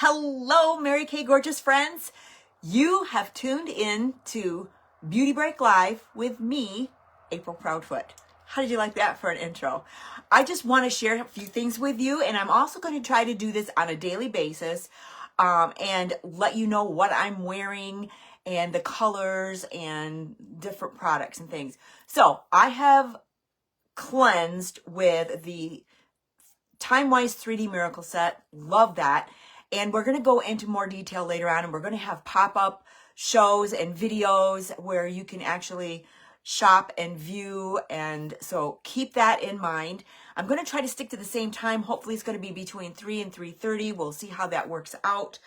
Hello, Mary Kay gorgeous friends. You have tuned in to Beauty Break Live with me, April Proudfoot. How did you like that for an intro? I just want to share a few things with you, and I'm also going to try to do this on a daily basis and let you know what I'm wearing and the colors and different products and things. So I have cleansed with the Time-Wise 3D Miracle Set. Love that. And we're going to go into more detail later on, and we're going to have pop-up shows and videos where you can actually shop and view. And so keep that in mind. I'm going to try to stick to the same time. Hopefully it's going to be between 3 and 3:30. We'll see how that works out.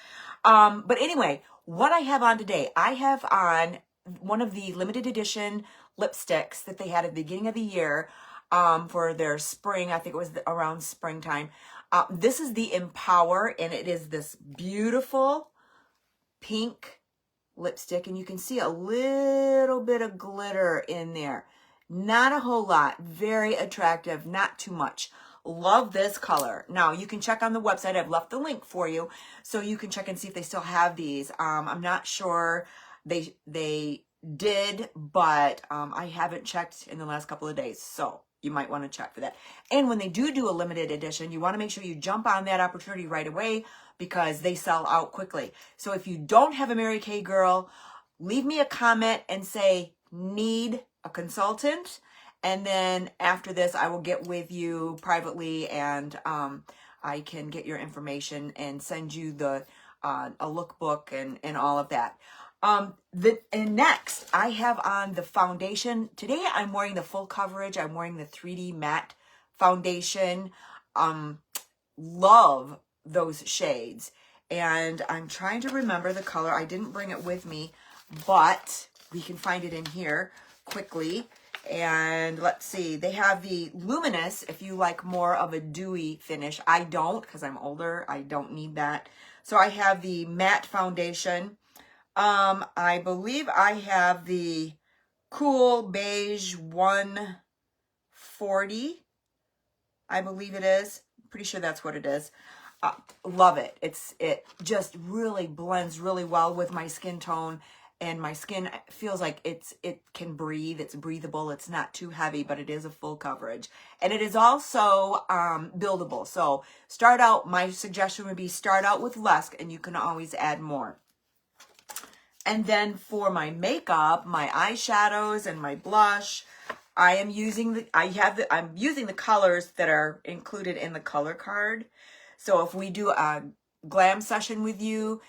But anyway, what I have on today, I have on one of the limited edition lipsticks that they had at the beginning of the year for their spring. I think it was around springtime. This is the Empower, and it is this beautiful pink lipstick, and you can see a little bit of glitter in there. Not a whole lot. Very attractive, not too much. Love this color. Now, you can check on the website. I've left the link for you, so you can check and see if they still have these. I'm not sure they did, but I haven't checked in the last couple of days, so you might want to check for that. And when they do a limited edition, you want to make sure you jump on that opportunity right away because they sell out quickly. So if you don't have a Mary Kay girl, leave me a comment and say, need a consultant. And then after this, I will get with you privately, and I can get your information and send you the a lookbook and all of that. And next, I have on the foundation. Today, I'm wearing the full coverage. I'm wearing the 3D matte foundation. Love those shades. And I'm trying to remember the color. I didn't bring it with me, but we can find it in here quickly. And let's see, they have the Luminous if you like more of a dewy finish. I don't, because I'm older. I don't need that. So I have the matte foundation. I believe I have the Cool Beige 140. I believe it is. Pretty sure that's what it is. Love it. It just really blends really well with my skin tone, and my skin feels like it can breathe. It's breathable. It's not too heavy, but it is a full coverage. And it is also buildable. So my suggestion would be start out with less, and you can always add more. And then for my makeup, my eyeshadows and my blush, I'm using the colors that are included in the color card. So if we do a glam session with you,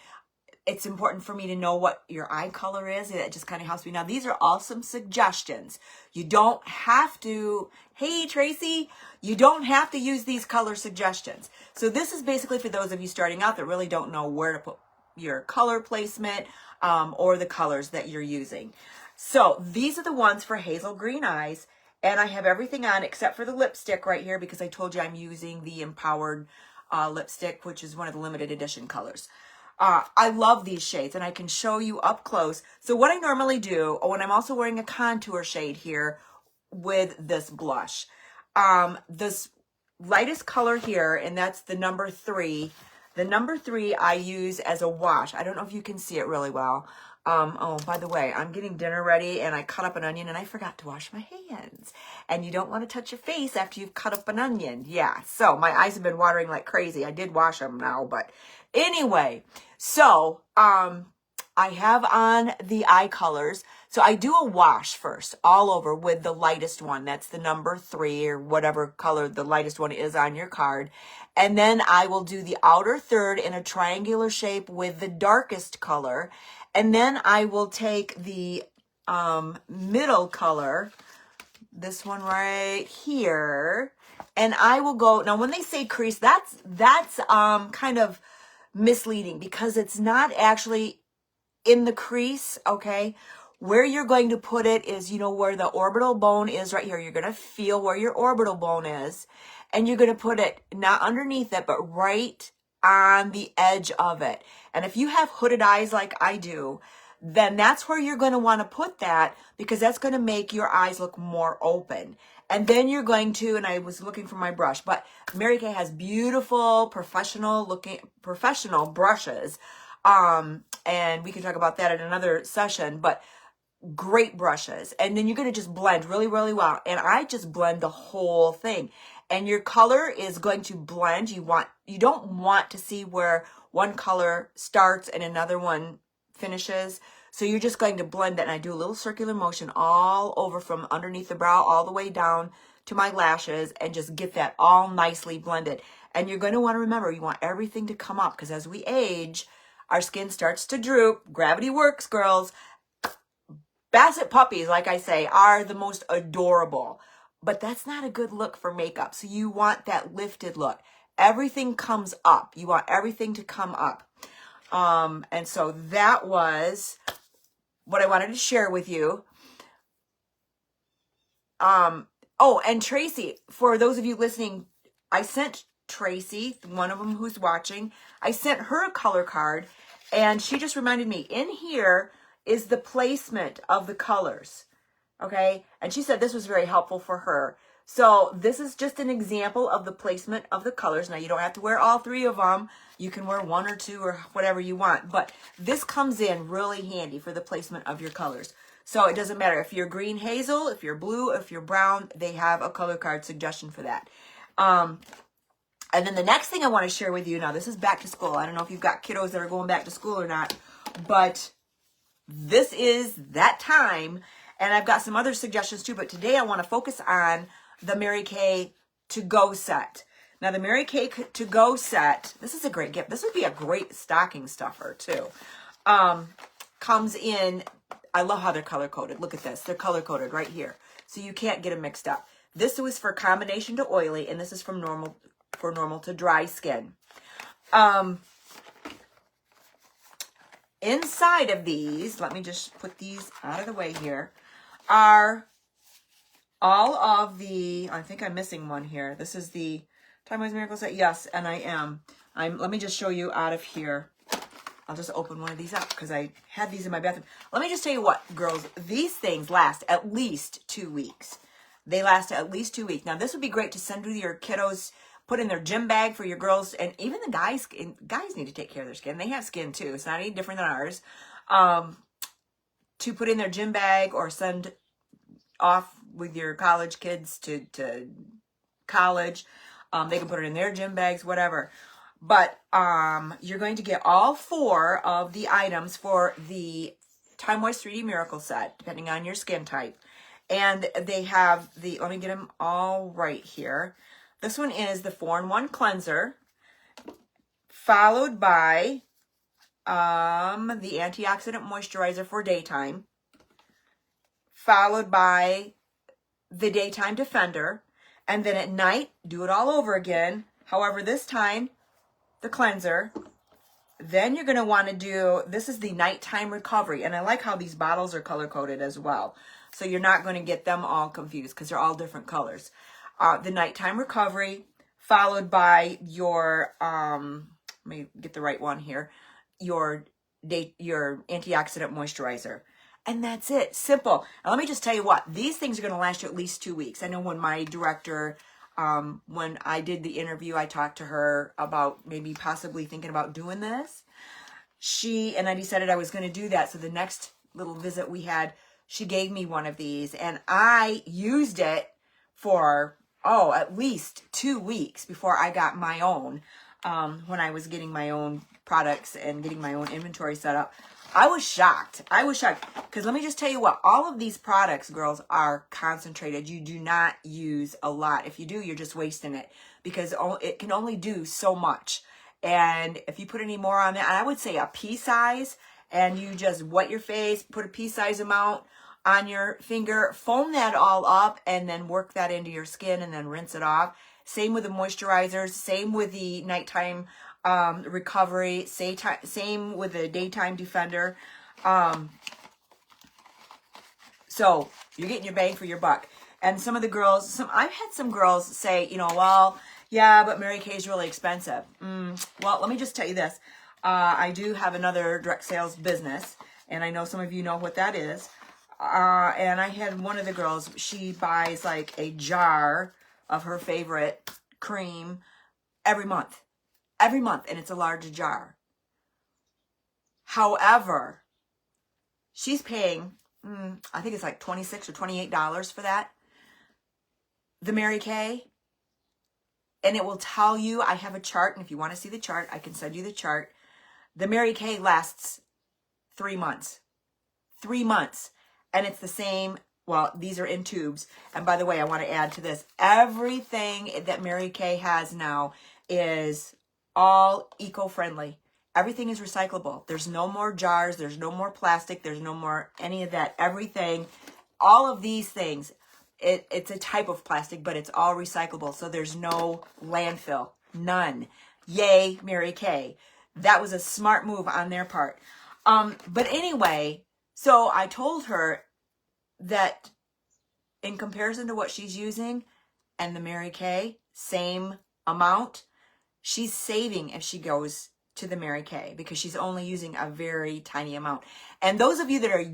it's important for me to know what your eye color is. That just kind of helps me. Now, these are all some suggestions. You don't have to, hey, Tracy, you don't have to use these color suggestions. So this is basically for those of you starting out that really don't know where to put your color placement or the colors that you're using. So these are the ones for hazel green eyes, and I have everything on except for the lipstick right here because I told you I'm using the Empowered lipstick, which is one of the limited edition colors. I love these shades, and I can show you up close. So what I normally do, and I'm also wearing a contour shade here with this blush. This lightest color here, and that's the number 3. The number 3 I use as a wash. I don't know if you can see it really well. Oh, by the way, I'm getting dinner ready, and I cut up an onion, and I forgot to wash my hands. And you don't want to touch your face after you've cut up an onion. Yeah, so my eyes have been watering like crazy. I did wash them now, but anyway. So, I have on the eye colors. So I do a wash first, all over with the lightest one. That's the number 3 or whatever color the lightest one is on your card. And then I will do the outer third in a triangular shape with the darkest color. And then I will take the middle color, this one right here, and I will go, now when they say crease, that's kind of misleading because it's not actually in the crease, okay? Where you're going to put it is, where the orbital bone is right here. You're going to feel where your orbital bone is, and you're going to put it not underneath it, but right on the edge of it. And if you have hooded eyes like I do, then that's where you're going to want to put that because that's going to make your eyes look more open. And then you're going to, and I was looking for my brush, but Mary Kay has beautiful professional brushes. And we can talk about that in another session, but great brushes. And then you're going to just blend really, really well. And I just blend the whole thing. And your color is going to blend. You don't want to see where one color starts and another one finishes. So you're just going to blend that. And I do a little circular motion all over from underneath the brow all the way down to my lashes and just get that all nicely blended. And you're going to want to remember, you want everything to come up, because as we age, our skin starts to droop. Gravity works, girls. Basset puppies, like I say, are the most adorable, but that's not a good look for makeup. So you want that lifted look. Everything comes up. You want everything to come up. And so that was what I wanted to share with you. Oh, and Tracy, for those of you listening, I sent Tracy, one of them who's watching, I sent her a color card, and she just reminded me, in here is the placement of the colors, okay? And she said this was very helpful for her. So this is just an example of the placement of the colors. Now, you don't have to wear all 3 of them. You can wear 1 or 2 or whatever you want. But this comes in really handy for the placement of your colors. So it doesn't matter if you're green hazel, if you're blue, if you're brown, they have a color card suggestion for that. And then the next thing I want to share with you, now this is back to school. I don't know if you've got kiddos that are going back to school or not, but this is that time, and I've got some other suggestions too, but today I want to focus on the Mary Kay to-go set. Now, the Mary Kay to-go set, this is a great gift. This would be a great stocking stuffer too. Comes in, I love how they're color-coded. Look at this. They're color-coded right here, so you can't get them mixed up. This was for combination to oily, and this is from normal to dry skin. Inside of these, let me just put these out of the way here, are all of the, I think I'm missing one here. This is the Time Wise Miracle Set. Yes, and I am. Let me just show you out of here. I'll just open one of these up because I had these in my bathroom. Let me just tell you what, girls, these things last at least 2 weeks. They last at least 2 weeks. Now, this would be great to send with your kiddos, put in their gym bag for your girls, and even the guys. Guys need to take care of their skin. They have skin too. It's not any different than ours. To put in their gym bag or send off with your college kids to college. They can put it in their gym bags, whatever. But you're going to get all 4 of the items for the Time Wise 3D Miracle Set, depending on your skin type. And they have the, let me get them all right here. This one is the 4-in-1 cleanser, followed by the antioxidant moisturizer for daytime, followed by the daytime defender, and then at night, do it all over again. However, this time, the cleanser. Then you're going to want to do, this is the nighttime recovery, and I like how these bottles are color-coded as well. So you're not going to get them all confused because they're all different colors. The nighttime recovery, followed by your, let me get the right one here, your antioxidant moisturizer. And that's it. Simple. And let me just tell you what, these things are going to last you at least 2 weeks. I know when my director, when I did the interview, I talked to her about maybe possibly thinking about doing this. And I decided I was going to do that. So the next little visit we had, she gave me one of these, and I used it for, at least 2 weeks before I got my own, when I was getting my own products and getting my own inventory set up. I was shocked. Because let me just tell you what, all of these products, girls, are concentrated. You do not use a lot. If you do, you're just wasting it, because it can only do so much. And if you put any more on that, I would say a pea size, and you just wet your face, put a pea size amount on your finger, foam that all up, and then work that into your skin and then rinse it off. Same with the moisturizers, same with the nighttime recovery, same with the daytime defender. So you're getting your bang for your buck. And some of the girls, I've had some girls say, well, yeah, but Mary Kay is really expensive. Well, let me just tell you this. I do have another direct sales business, and I know some of you know what that is. and I had one of the girls, she buys like a jar of her favorite cream every month, and it's a large jar. However, she's paying, I think it's like $26 or $28 for that, the Mary Kay. And it will tell you, I have a chart, and if you want to see the chart, I can send you the chart. The Mary Kay lasts 3 months. 3 months. And it's the same, well, these are in tubes. And by the way, I want to add to this, everything that Mary Kay has now is all eco-friendly. Everything is recyclable. There's no more jars. There's no more plastic. There's no more any of that. Everything, all of these things, it's a type of plastic, but it's all recyclable. So there's no landfill. None. Yay, Mary Kay. That was a smart move on their part. But anyway, so I told her that in comparison to what she's using and the Mary Kay, same amount, she's saving if she goes to the Mary Kay because she's only using a very tiny amount. And those of you that are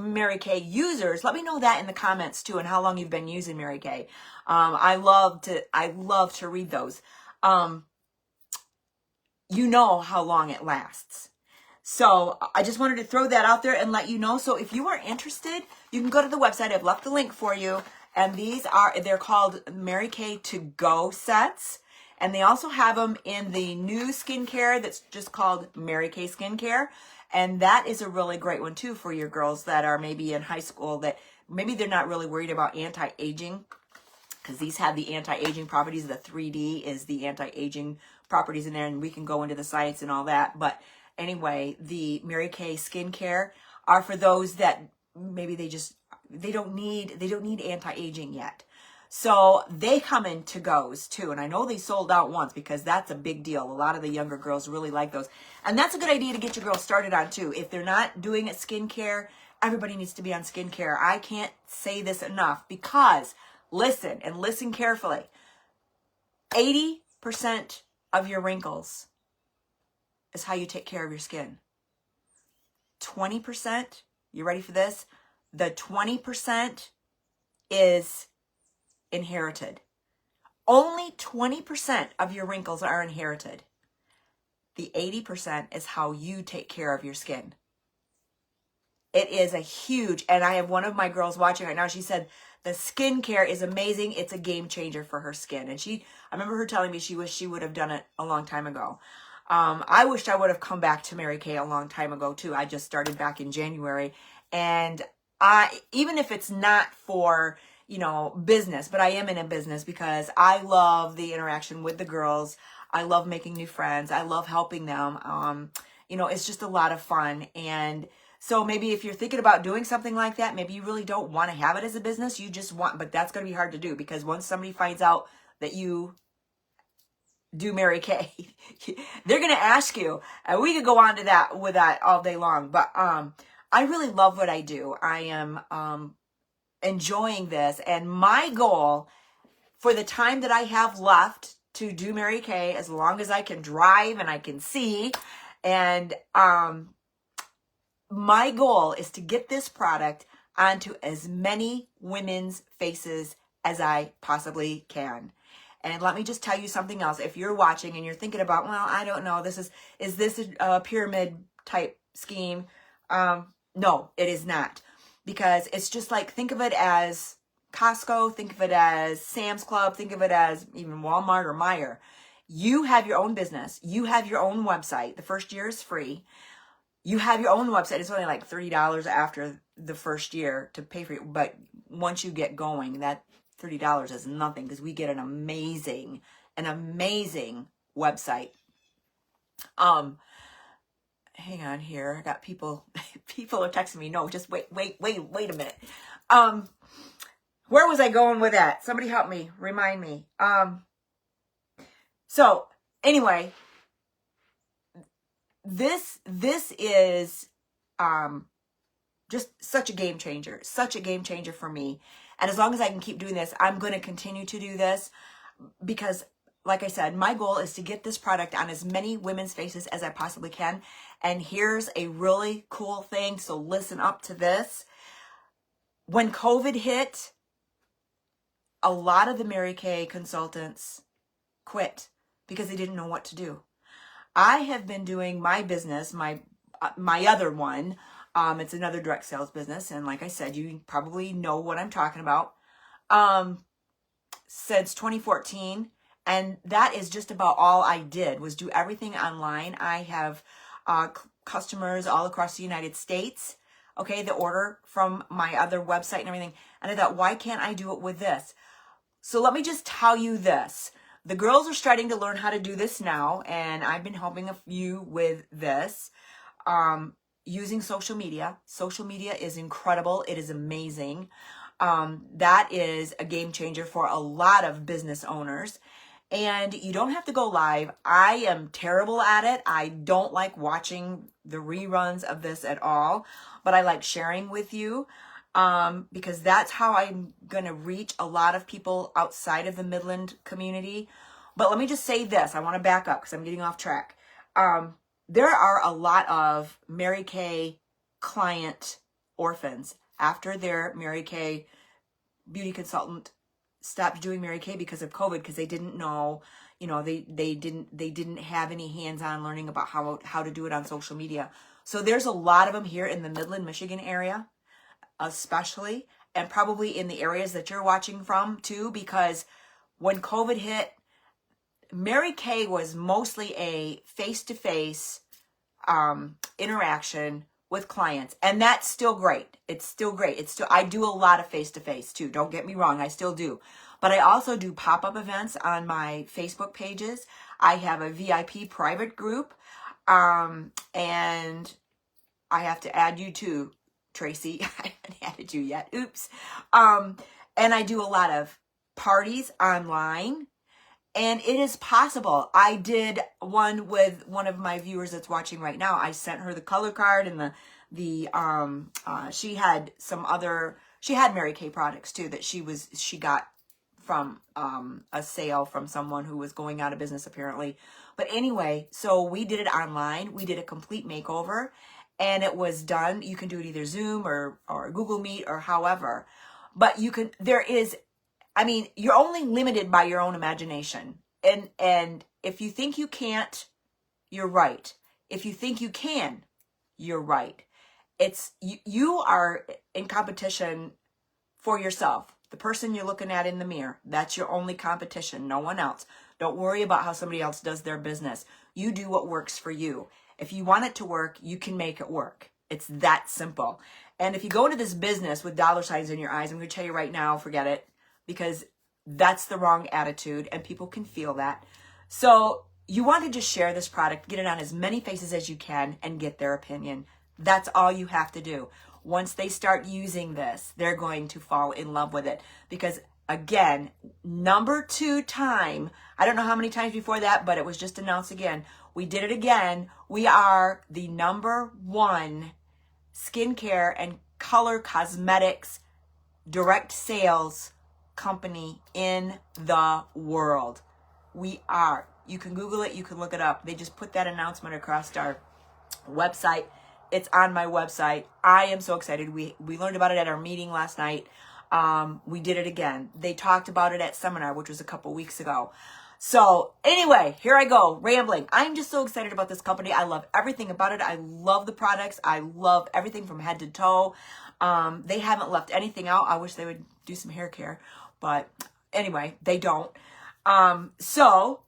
Mary Kay users, let me know that in the comments too, and how long you've been using Mary Kay. I love to read those. You know how long it lasts. So I just wanted to throw that out there and let you know. So if you are interested, you can go to the website. I've left the link for you. And they're called Mary Kay To Go sets. And they also have them in the new skincare that's just called Mary Kay Skincare. And that is a really great one too for your girls that are maybe in high school that maybe they're not really worried about anti-aging, because these have the anti-aging properties. The 3D is the anti-aging properties in there, and we can go into the science and all that. But anyway, the Mary Kay Skincare are for those that maybe they don't need anti-aging yet. So they come in to goes too. And I know they sold out once because that's a big deal. A lot of the younger girls really like those. And that's a good idea to get your girls started on too. If they're not doing it skincare, everybody needs to be on skincare. I can't say this enough because listen and listen carefully. 80% of your wrinkles is how you take care of your skin. 20%, you ready for this? The 20% is inherited. Only 20% of your wrinkles are inherited. The 80% is how you take care of your skin. It is a huge, and I have one of my girls watching right now. She said the skincare is amazing. It's a game changer for her skin. And I remember her telling me she wished she would have done it a long time ago. I wished I would have come back to Mary Kay a long time ago too. I just started back in January, and even if it's not for business, but I am in a business because I love the interaction with the girls. I love making new friends. I love helping them. It's just a lot of fun. And so maybe if you're thinking about doing something like that, maybe you really don't want to have it as a business. You just but that's going to be hard to do because once somebody finds out that you do Mary Kay, they're going to ask you, and we could go on to that with that all day long. But I really love what I do. I am enjoying this, and my goal for the time that I have left to do Mary Kay, as long as I can drive and I can see, and my goal is to get this product onto as many women's faces as I possibly can. And let me just tell you something else. If you're watching and you're thinking about, well, I don't know, is this a pyramid type scheme? No, it is not. Because it's just like, think of it as Costco, think of it as Sam's Club, think of it as even Walmart or Meijer. You have your own business. You have your own website. The first year is free. You have your own website. It's only like $30 after the first year to pay for it. But once you get going, that $30 is nothing because we get an amazing website. Hang on here. I got people are texting me. No, just wait a minute. Where was I going with that? Somebody help me. Remind me. So anyway, this is just such a game changer for me. And as long as I can keep doing this, I'm going to continue to do this because, like I said, my goal is to get this product on as many women's faces as I possibly can. And here's a really cool thing. So listen up to this. when COVID hit, a lot of the Mary Kay consultants quit because they didn't know what to do. I have been doing my business, my other one. It's another direct sales business. And like I said, you probably know what I'm talking about. Since 2014. And that is just about all I did, was do everything online. I have customers all across the United States, okay, that order from my other website and everything. And I thought, why can't I do it with this? So let me just tell you this. The girls are starting to learn how to do this now, and I've been helping a few with this. Using social media. Social media is incredible. It is amazing. That is a game changer for a lot of business owners. And you don't have to go live. I am terrible at it. I don't like watching the reruns of this at all, but I like sharing with you because that's how I'm going to reach a lot of people outside of the Midland community. But let me just say this. I want to back up because I'm getting off track. There are a lot of Mary Kay client orphans after their Mary Kay beauty consultant stopped doing Mary Kay because of COVID, because they didn't know, you know, they didn't have any hands-on learning about how to do it on social media. So there's a lot of them here in the Midland, Michigan area, especially, and probably in the areas that you're watching from too, because when COVID hit, Mary Kay was mostly a face-to-face interaction with clients, and that's still great. It's still great. I do a lot of face-to-face too. Don't get me wrong, I still do. But I also do pop-up events on my Facebook pages. I have a VIP private group, and I have to add you too, Tracy. I haven't added you yet. Oops. And I do a lot of parties online. And it is possible. I did one with one of my viewers that's watching right now. I sent her the color card and she had Mary Kay products too that she got from a sale from someone who was going out of business apparently. But anyway, so we did it online. We did a complete makeover and it was done. You can do it either Zoom or Google Meet or however. But you're only limited by your own imagination. And if you think you can't, you're right. If you think you can, you're right. You are in competition for yourself. The person you're looking at in the mirror, that's your only competition, no one else. Don't worry about how somebody else does their business. You do what works for you. If you want it to work, you can make it work. It's that simple. And if you go into this business with dollar signs in your eyes, I'm going to tell you right now, forget it. Because that's the wrong attitude and people can feel that. So you want to just share this product, get it on as many faces as you can and get their opinion. That's all you have to do. Once they start using this, they're going to fall in love with it. Because again, number 2 time, I don't know how many times before that, but it was just announced again. We did it again. We are the number 1 skincare and color cosmetics direct sales company in the world. We are. You can Google it. You can look it up. They just put that announcement across our website. It's on my website. I am so excited. We learned about it at our meeting last night. We did it again. They talked about it at seminar, which was a couple weeks ago. So anyway, here I go, rambling. I'm just so excited about this company. I love everything about it. I love the products. I love everything from head to toe. They haven't left anything out. I wish they would do some hair care, but anyway, they don't. So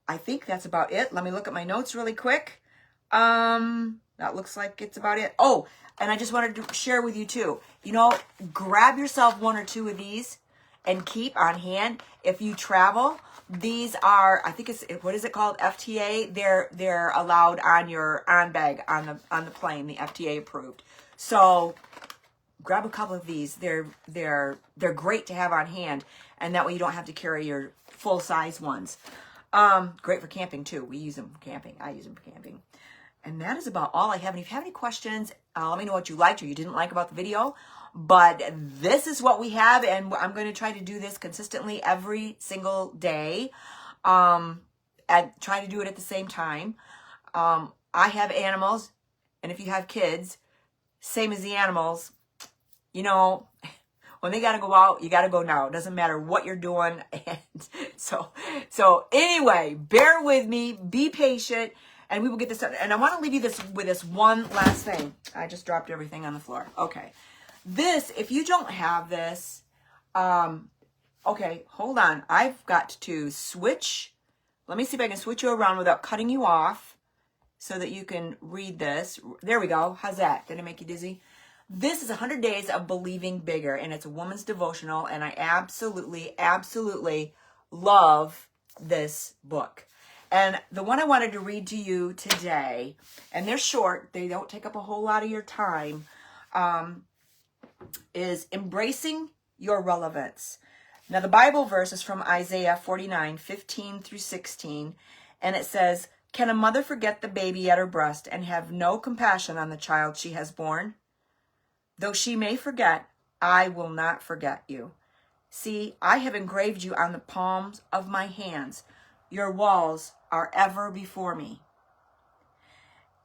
I think that's about it. Let me look at my notes really quick. That looks like it's about it. Oh, and I just wanted to share with you too. You know, grab yourself 1 or 2 of these and keep on hand. If you travel, these are, I think it's, what is it called? FTA. They're allowed on your on bag on the plane, the FTA approved. So grab a couple of these. They're great to have on hand, and that way you don't have to carry your full size ones. Great for camping too. We use them for camping. I use them for camping. And that is about all I have. And if you have any questions, let me know what you liked or you didn't like about the video. But this is what we have, and I'm going to try to do this consistently every single day. And try to do it at the same time. I have animals, and if you have kids, same as the animals, you know, when they got to go out, you got to go now. It doesn't matter what you're doing. And so anyway, bear with me, be patient, and we will get this done. And I want to leave you with this one last thing. I just dropped everything on the floor. Okay. This, if you don't have this, okay, hold on. I've got to switch. Let me see if I can switch you around without cutting you off so that you can read this. There we go. How's that? Did it make you dizzy? This is 100 Days of Believing Bigger, and it's a woman's devotional, and I absolutely, absolutely love this book. And the one I wanted to read to you today, and they're short, they don't take up a whole lot of your time, is Embracing Your Relevance. Now, the Bible verse is from Isaiah 49:15-16, and it says, "Can a mother forget the baby at her breast and have no compassion on the child she has born? Though she may forget, I will not forget you. See, I have engraved you on the palms of my hands. Your walls are ever before me."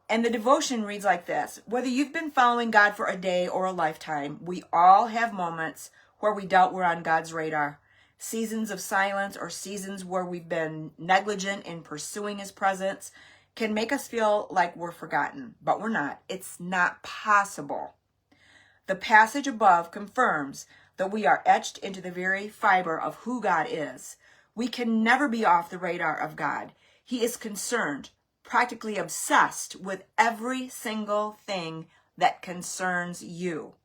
And the devotion reads like this: whether you've been following God for a day or a lifetime, we all have moments where we doubt we're on God's radar. Seasons of silence or seasons where we've been negligent in pursuing his presence can make us feel like we're forgotten, but we're not. It's not possible. The passage above confirms that we are etched into the very fiber of who God is. We can never be off the radar of God. He is concerned, practically obsessed with every single thing that concerns you.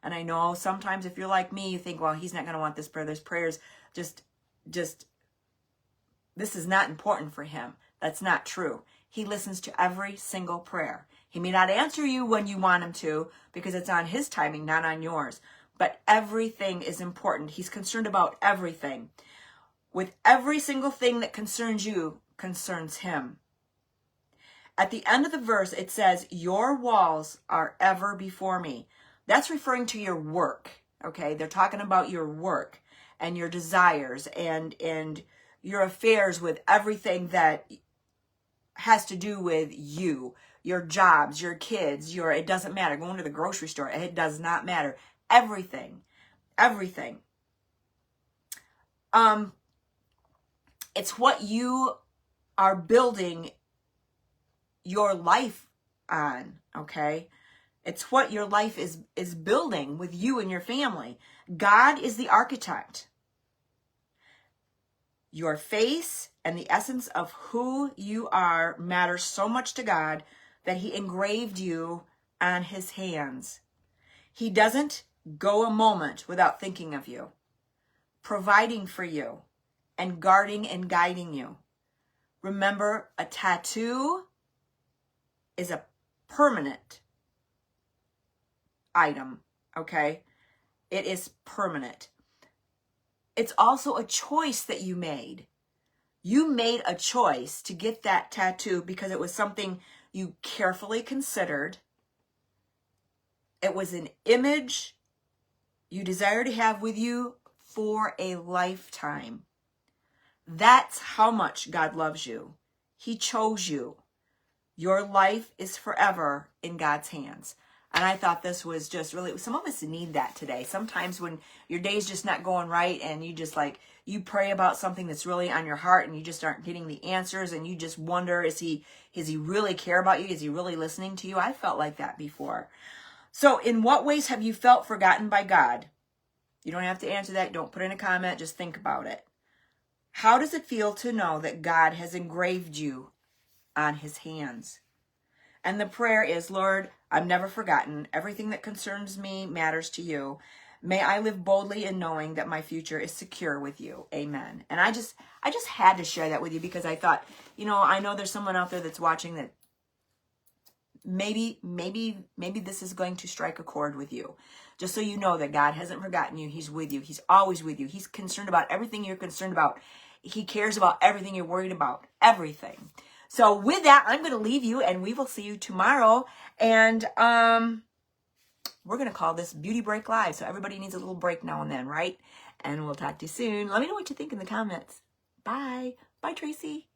And I know sometimes if you're like me, you think, well, he's not going to want this prayer. This prayer's just, this is not important for him. That's not true. He listens to every single prayer. He may not answer you when you want him to because it's on his timing, not on yours. But everything is important. He's concerned about everything. With every single thing that concerns you, concerns him. At the end of the verse, it says, your walls are ever before me. That's referring to your work, okay? They're talking about your work and your desires and your affairs with everything that has to do with you, your jobs, your kids, it doesn't matter, going to the grocery store, it does not matter. Everything. It's what you are building your life on, okay? It's what your life is building with you and your family. God is the architect. Your face and the essence of who you are matters so much to God that he engraved you on his hands. He doesn't go a moment without thinking of you, providing for you, and guarding and guiding you. Remember, a tattoo is a permanent item, okay? It is permanent. It's also a choice that you made. You made a choice to get that tattoo because it was something you carefully considered. It was an image you desire to have with you for a lifetime. That's how much God loves you. He chose you. Your life is forever in God's hands. And I thought this was just really, some of us need that today. Sometimes when your day's just not going right and you just you pray about something that's really on your heart and you just aren't getting the answers and you just wonder, does he really care about you? Is he really listening to you? I felt like that before. So in what ways have you felt forgotten by God? You don't have to answer that. Don't put in a comment. Just think about it. How does it feel to know that God has engraved you on his hands? And the prayer is, Lord, I'm never forgotten. Everything that concerns me matters to you. May I live boldly in knowing that my future is secure with you. Amen. And I just had to share that with you because I thought, I know there's someone out there that's watching that maybe this is going to strike a chord with you. Just so you know that God hasn't forgotten you. He's with you. He's always with you. He's concerned about everything you're concerned about. He cares about everything you're worried about. Everything. So with that, I'm going to leave you and we will see you tomorrow. And we're going to call this Beauty Break Live. So everybody needs a little break now and then, right? And we'll talk to you soon. Let me know what you think in the comments. Bye. Bye, Tracy.